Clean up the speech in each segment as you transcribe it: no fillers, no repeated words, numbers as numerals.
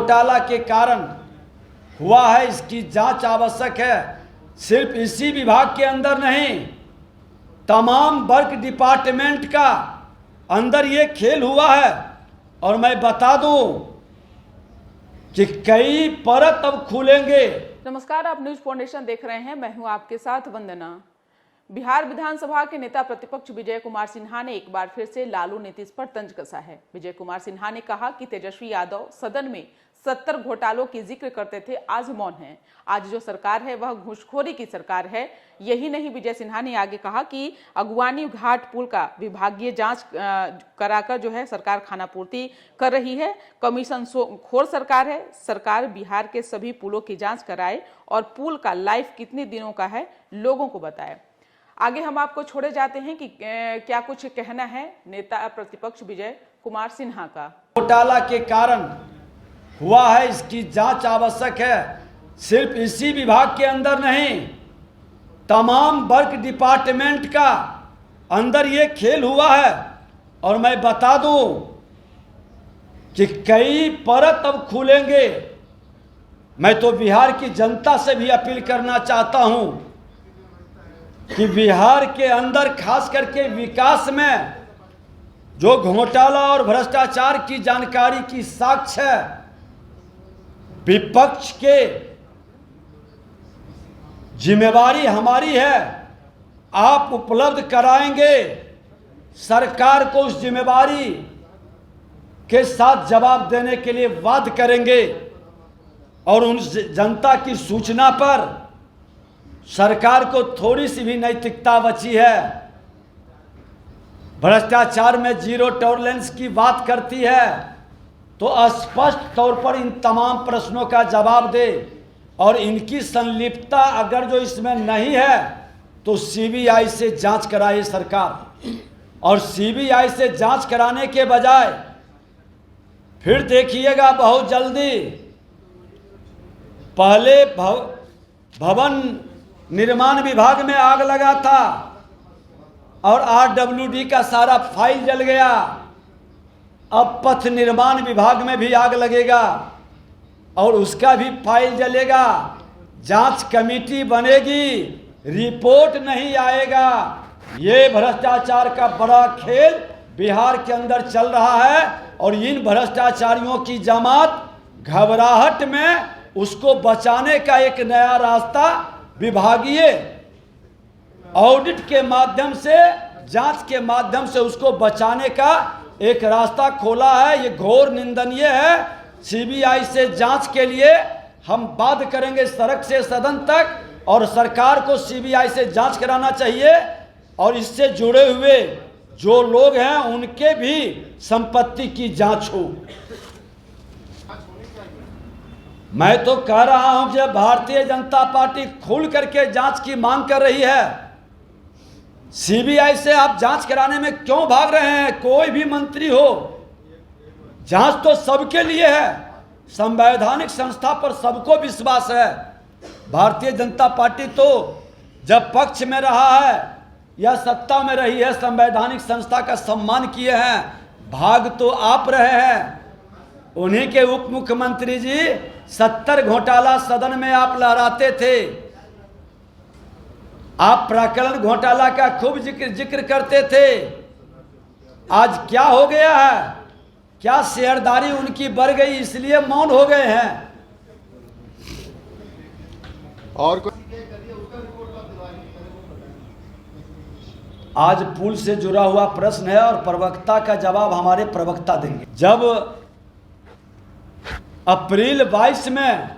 घोटाला के कारण हुआ है, इसकी जांच आवश्यक है। सिर्फ इसी विभाग के अंदर नहीं, तमाम वर्क डिपार्टमेंट का अंदर ये खेल हुआ है। और मैं बता दूं कि कई परत अब खुलेंगे। नमस्कार, आप न्यूज फाउंडेशन देख रहे हैं। मैं हूं आपके साथ वंदना। बिहार विधानसभा के नेता प्रतिपक्ष विजय कुमार सिन्हा ने एक बार फिर से लालू नीतीश पर तंज कसा है। विजय कुमार सिन्हा ने कहा कि तेजस्वी यादव सदन में 70 घोटालों की जिक्र करते थे, आज मौन है। आज जो सरकार है वह घूसखोरी की सरकार है। यही नहीं, विजय सिन्हा ने आगे कहा कि अगुवानी घाट पुल का विभागीय जांच कराकर जो है सरकार खानापूर्ति कर रही है। कमीशन खोर सरकार है। सरकार बिहार के सभी पुलों की जांच कराए और पुल का लाइफ कितने दिनों का है लोगों को बताए। आगे हम आपको छोड़े जाते हैं कि क्या कुछ कहना है नेता प्रतिपक्ष विजय कुमार सिन्हा का। घोटाला के कारण हुआ है, इसकी जांच आवश्यक है। सिर्फ इसी विभाग के अंदर नहीं, तमाम वर्क डिपार्टमेंट का अंदर ये खेल हुआ है। और मैं बता दूं कि कई परत अब खुलेंगे। मैं तो बिहार की जनता से भी अपील करना चाहता हूं कि बिहार के अंदर खास करके विकास में जो घोटाला और भ्रष्टाचार की जानकारी की साक्ष्य है, विपक्ष के जिम्मेवारी हमारी है। आप उपलब्ध कराएंगे, सरकार को उस जिम्मेवारी के साथ जवाब देने के लिए बाध्य करेंगे। और उन जनता की सूचना पर सरकार को थोड़ी सी भी नैतिकता बची है। भ्रष्टाचार में जीरो टॉलरेंस की बात करती है तो स्पष्ट तौर पर इन तमाम प्रश्नों का जवाब दे। और इनकी संलिप्तता अगर जो इसमें नहीं है तो सीबीआई से जांच कराए सरकार। और सीबीआई से जांच कराने के बजाय फिर देखिएगा बहुत जल्दी पहले भवन निर्माण विभाग में आग लगा था और आरडब्ल्यूडी का सारा फाइल जल गया। अब पथ निर्माण विभाग में भी आग लगेगा और उसका भी फाइल जलेगा। जांच कमेटी बनेगी, रिपोर्ट नहीं आएगा। ये भ्रष्टाचार का बड़ा खेल बिहार के अंदर चल रहा है। और इन भ्रष्टाचारियों की जमात घबराहट में उसको बचाने का एक नया रास्ता विभागीय ऑडिट के माध्यम से, जांच के माध्यम से उसको बचाने का एक रास्ता खोला है। ये घोर निंदनीय है। सीबीआई से जांच के लिए हम बाध्य करेंगे सड़क से सदन तक। और सरकार को सीबीआई से जांच कराना चाहिए और इससे जुड़े हुए जो लोग हैं उनके भी संपत्ति की जांच हो। मैं तो कह रहा हूं कि भारतीय जनता पार्टी खुल करके जांच की मांग कर रही है। सीबीआई से आप जांच कराने में क्यों भाग रहे हैं? कोई भी मंत्री हो, जांच तो सबके लिए है। संवैधानिक संस्था पर सबको विश्वास है। भारतीय जनता पार्टी तो जब पक्ष में रहा है या सत्ता में रही है, संवैधानिक संस्था का सम्मान किए हैं। भाग तो आप रहे हैं। उन्हीं के उप मुख्यमंत्री जी 70 घोटाला सदन में आप लहराते थे। आप प्राक्कलन घोटाला का खूब जिक्र करते थे। आज क्या हो गया है? क्या शेयरदारी उनकी बढ़ गई इसलिए मौन हो गए हैं? और आज पुल से जुड़ा हुआ प्रश्न है और प्रवक्ता का जवाब हमारे प्रवक्ता देंगे। जब अप्रैल 22 में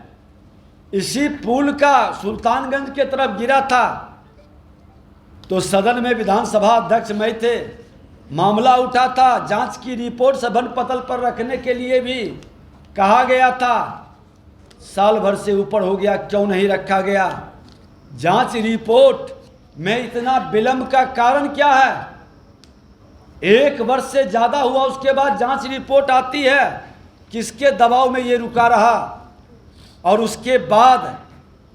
इसी पुल का सुल्तानगंज के तरफ गिरा था तो सदन में विधानसभा अध्यक्ष मैं थे। मामला उठा था, जांच की रिपोर्ट सदन पटल पर रखने के लिए भी कहा गया था। साल भर से ऊपर हो गया, क्यों नहीं रखा गया? जांच रिपोर्ट में इतना विलंब का कारण क्या है? 1 वर्ष से ज़्यादा हुआ, उसके बाद जांच रिपोर्ट आती है। किसके दबाव में ये रुका रहा? और उसके बाद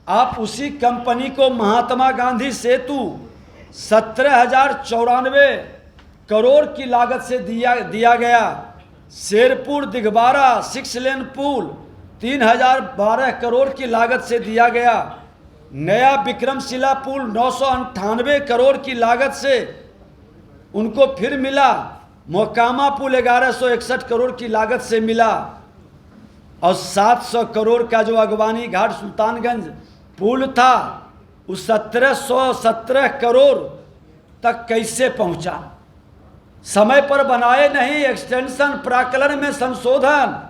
आप उसी कंपनी को महात्मा गांधी सेतु 17,094 करोड़ की लागत से दिया गया। शेरपुर दिघवारा 6 लेन पुल 3012 करोड़ की लागत से दिया गया। नया विक्रमशिला पुल 998 करोड़ की लागत से उनको फिर मिला। मोकामा पुल 1161 करोड़ की लागत से मिला। और 700 करोड़ का जो अगवानी घाट सुल्तानगंज पुल था, उस 1717 करोड़ तक कैसे पहुंचा? समय पर बनाए नहीं, एक्सटेंशन, प्राक्कलन में संशोधन।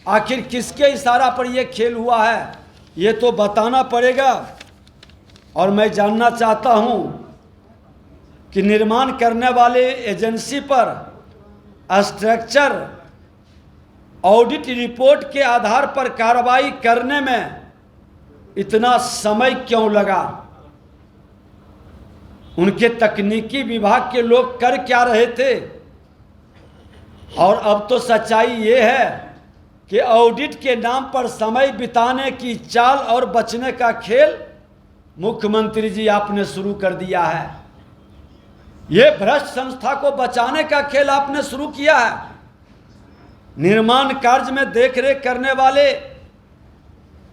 आखिर किसके इशारा पर यह खेल हुआ है, ये तो बताना पड़ेगा। और मैं जानना चाहता हूं कि निर्माण करने वाले एजेंसी पर स्ट्रक्चर ऑडिट रिपोर्ट के आधार पर कार्रवाई करने में इतना समय क्यों लगा? उनके तकनीकी विभाग के लोग कर क्या रहे थे? और अब तो सच्चाई ये है कि ऑडिट के नाम पर समय बिताने की चाल और बचने का खेल मुख्यमंत्री जी आपने शुरू कर दिया है। ये भ्रष्ट संस्था को बचाने का खेल आपने शुरू किया है। निर्माण कार्य में देखरेख करने वाले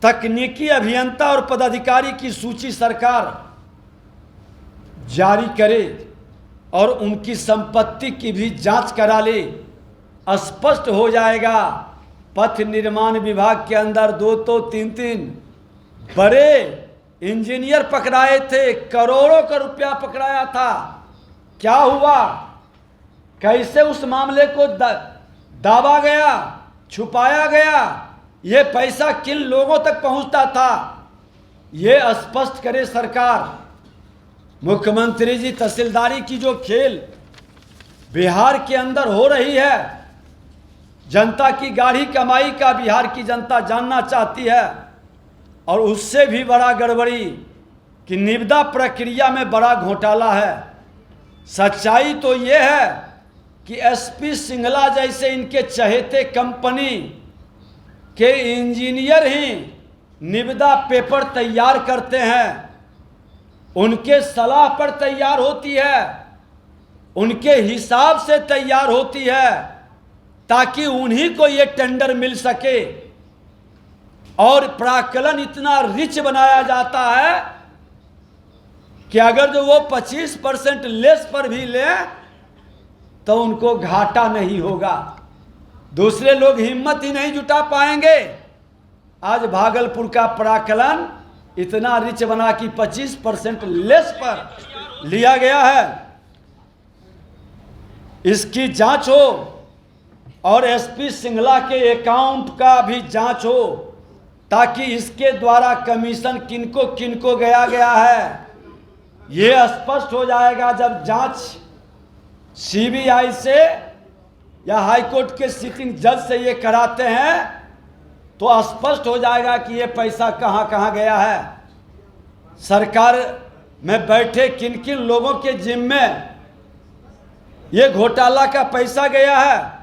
तकनीकी अभियंता और पदाधिकारी की सूची सरकार जारी करे और उनकी संपत्ति की भी जांच करा ले। स्पष्ट हो जाएगा पथ निर्माण विभाग के अंदर 2 3 बड़े इंजीनियर पकड़ाए थे, करोड़ों का रुपया पकड़ाया था। क्या हुआ? कैसे उस मामले को दाबा गया, छुपाया गया? ये पैसा किन लोगों तक पहुंचता था, ये स्पष्ट करे सरकार। मुख्यमंत्री जी, तहसीलदारी की जो खेल बिहार के अंदर हो रही है, जनता की गाढ़ी कमाई का बिहार की जनता जानना चाहती है। और उससे भी बड़ा गड़बड़ी कि निविदा प्रक्रिया में बड़ा घोटाला है। सच्चाई तो ये है कि एसपी सिंगला जैसे इनके चहेते कंपनी के इंजीनियर ही निविदा पेपर तैयार करते हैं। उनके सलाह पर तैयार होती है, उनके हिसाब से तैयार होती है, ताकि उन्हीं को ये टेंडर मिल सके। और प्राक्कलन इतना रिच बनाया जाता है कि अगर जो वो 25% लेस पर भी ले तो उनको घाटा नहीं होगा। दूसरे लोग हिम्मत ही नहीं जुटा पाएंगे। आज भागलपुर का प्राक्कलन इतना रिच बना कि 25% लेस पर लिया गया है। इसकी जांच हो और एसपी सिंगला के अकाउंट का भी जांच हो, ताकि इसके द्वारा कमीशन किनको किनको गया है ये स्पष्ट हो जाएगा। जब जांच सीबीआई से या हाईकोर्ट के सिटिंग जज से ये कराते हैं तो स्पष्ट हो जाएगा कि ये पैसा कहां कहां गया है। सरकार में बैठे किन किन लोगों के जिम्मे ये घोटाला का पैसा गया है।